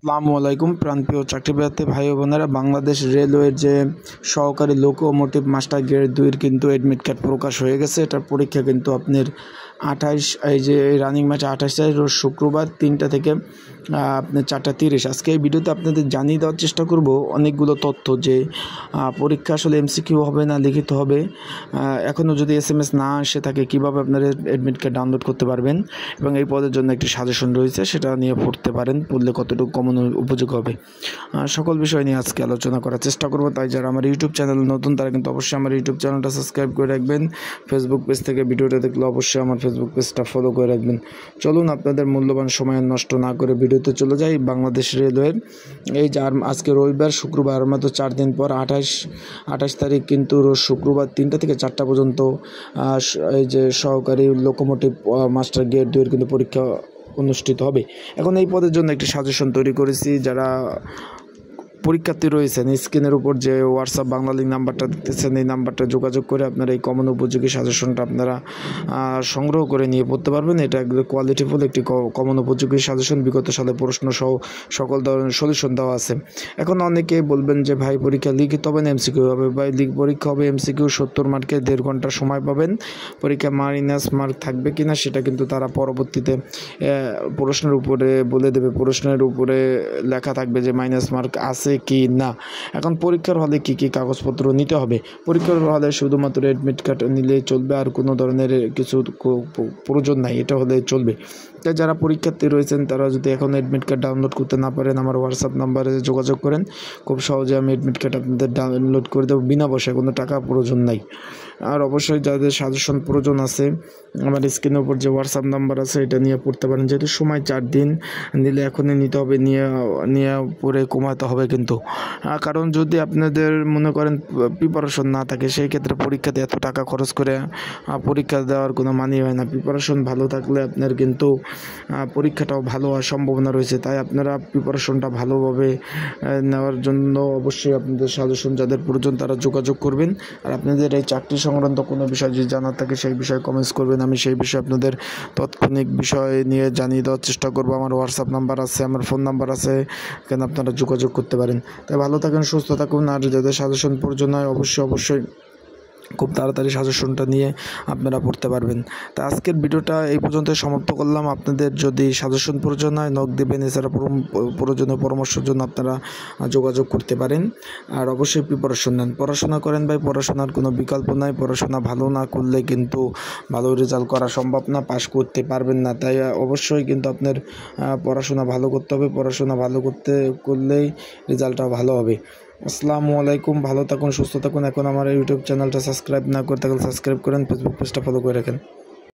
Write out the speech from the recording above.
আসসালামু আলাইকুম প্রাণপ্রিয় চাকরিপ্রার্থী ভাই ও বোনেরা, বাংলাদেশ রেলওয়ের যে সহকারী লোকোমোটিভ মাস্টার গ্রেড 2 কিন্তু অ্যাডমিট কার্ড প্রকাশ হয়ে গেছে। এটার পরীক্ষা কিন্তু আপনার 28 এই যে রানিং ম্যাচ 28 তারিখ রোজ শুক্রবার 3টা থেকে আপনার 4:30। আজকে এই ভিডিওতে আপনাদের জানিয়ে দেওয়ার চেষ্টা করব অনেকগুলো তথ্য যে পরীক্ষা আসলে এমসিকিউ হবে না লিখিত হবে, এখনও যদি SMS না আসে থাকে কীভাবে আপনারা অ্যাডমিট কার্ড ডাউনলোড করতে পারবেন এবং এই পদের জন্য একটি সাজেশন রয়েছে, সেটা নিয়ে পড়তে পারেন। পড়লে কতটুকু কমন উপযোগ হবে সকল বিষয় নিয়ে আজকে আলোচনা করার চেষ্টা করব। তাই যারা আমার ইউটিউব চ্যানেল নতুন তারা কিন্তু অবশ্যই আমার ইউটিউব চ্যানেলটা সাবস্ক্রাইব করে রাখবেন। ফেসবুক পেজ থেকে ভিডিওটা দেখলে অবশ্যই আমার ফেসবুক পেজটা ফলো করে রাখবেন। চলুন আপনাদের মূল্যবান সময় নষ্ট না করে ভিডিওতে চলে যাই। বাংলাদেশ রেলওয়ের এই যে আজকে রবিবার শুক্রবার মাত্র 4 দিন পর 28 তারিখ কিন্তু রোজ শুক্রবার 3টা থেকে 4টা পর্যন্ত এই যে সহকারী লোকোমোটিভ মাস্টার গ্রেড 2 কিন্তু পরীক্ষা অনুষ্ঠিত হবে। এখন এই পদের জন্য একটি সাজেশন তৈরি করেছি। যারা পরীক্ষার্থী রয়েছেন, স্ক্রিনের উপর যে হোয়াটসঅ্যাপ বাংলা লিঙ্ক নাম্বারটা দেখতেছেন, এই নাম্বারটা যোগাযোগ করে আপনারা এই কমন উপযোগী সাজেশনটা আপনারা সংগ্রহ করে নিয়ে পড়তে পারবেন। এটা একদম কোয়ালিটিফুল একটি কমন উপযোগী সাজেশন, বিগত সালে প্রশ্ন সহ সকল ধরনের সলিউশন দেওয়া আছে। এখন অনেকে বলবেন যে ভাই পরীক্ষা লিখিত হবে না এমসিকিউ হবে। ভাই পরীক্ষা হবে এমসিকিউ 70 মার্কের 1.5 ঘন্টা সময় পাবেন। পরীক্ষা মাইনাস মার্ক থাকবে কিনা সেটা কিন্তু তারা পরবর্তীতে প্রশ্নের উপরে বলে দেবে। প্রশ্নের উপরে লেখা থাকবে যে মাইনাস মার্ক আছে কি না। এখন পরীক্ষার হলে কি কি কাগজপত্র নিতে হবে? পরীক্ষার হলে শুধুমাত্র অ্যাডমিট কার্ড নিলেই চলবে, আর কোনো ধরনের কিছু প্রয়োজন নাই, এটা হলে চলবে। তাই যারা পরীক্ষার্থী রয়েছেন তারা যদি এখন অ্যাডমিট কার্ড ডাউনলোড করতে না পারেন, আমার হোয়াটসঅ্যাপ নাম্বারে যোগাযোগ করেন। খুব সহজে আমি অ্যাডমিট কার্ড আপনাদের ডাউনলোড করে দেবো বিনা পয়সায়, কোনো টাকা প্রয়োজন নাই। আর অবশ্যই যাদের সাজেশন প্রয়োজন আছে আমার স্ক্রিনের উপর যে হোয়াটসঅ্যাপ নাম্বার আছে এটা নিয়ে পড়তে পারেন। যেহেতু সময় 4 দিন, নিলে এখনই নিতে হবে, নিয়ে পরে কমাতে হবে কিন্তু। কারণ যদি আপনাদের মনে করেন প্রিপারেশন না থাকে সেই ক্ষেত্রে পরীক্ষাতে এত টাকা খরচ করে পরীক্ষা দেওয়ার কোনো মানে হয় না। প্রিপারেশন ভালো থাকলে আপনার কিন্তু পরীক্ষাটাও ভালো হওয়ার সম্ভাবনা রয়েছে। তাই আপনারা প্রিপারেশনটা ভালোভাবে নেওয়ার জন্য অবশ্যই আপনাদের সাজেশন যাদের প্রয়োজন তারা যোগাযোগ করবেন। আর আপনাদের এই চাকরি সংক্রান্ত কোনো বিষয় যদি জানার থাকে সেই বিষয়ে কমেন্টস করবেন, আমি সেই বিষয়ে আপনাদের তাৎক্ষণিক বিষয় নিয়ে জানিয়ে দেওয়ার চেষ্টা করবো। আমার হোয়াটসঅ্যাপ নাম্বার আছে, আমার ফোন নাম্বার আছে, কেন আপনারা যোগাযোগ করতে পারেন। তাই ভালো থাকেন, সুস্থ থাকুন। আর যাদের সাজেশন প্রয়োজন হয় অবশ্যই খুব তাড়াতাড়ি সাজেশনটা নিয়ে আপনারা পড়তে পারবেন। তা আজকের ভিডিওটা এই পর্যন্ত সমাপ্ত করলাম। আপনাদের যদি সাজেশন প্রয়োজন হয় নক দেবেন, এছাড়া প্রয়োজনীয় পরামর্শের জন্য আপনারা যোগাযোগ করতে পারেন। আর অবশ্যই প্রিপারেশন নেন, পড়াশোনা করেন ভাই, পড়াশোনার কোনো বিকল্প নাই। পড়াশোনা ভালো না করলে কিন্তু ভালো রেজাল্ট করা সম্ভব না, পাশ করতে পারবেন না। তাই অবশ্যই কিন্তু আপনার পড়াশোনা ভালো করতে হবে। পড়াশোনা ভালো করলেই রেজাল্টটা ভালো হবে। আসসালামু আলাইকুম, ভালো থাকুন, সুস্থ থাকুন। এখন আমার ইউটিউব চ্যানেলটা সাবস্ক্রাইব না করে থাকলে সাবস্ক্রাইব করেন, ফেসবুক পেজটা ফলো করে রাখেন।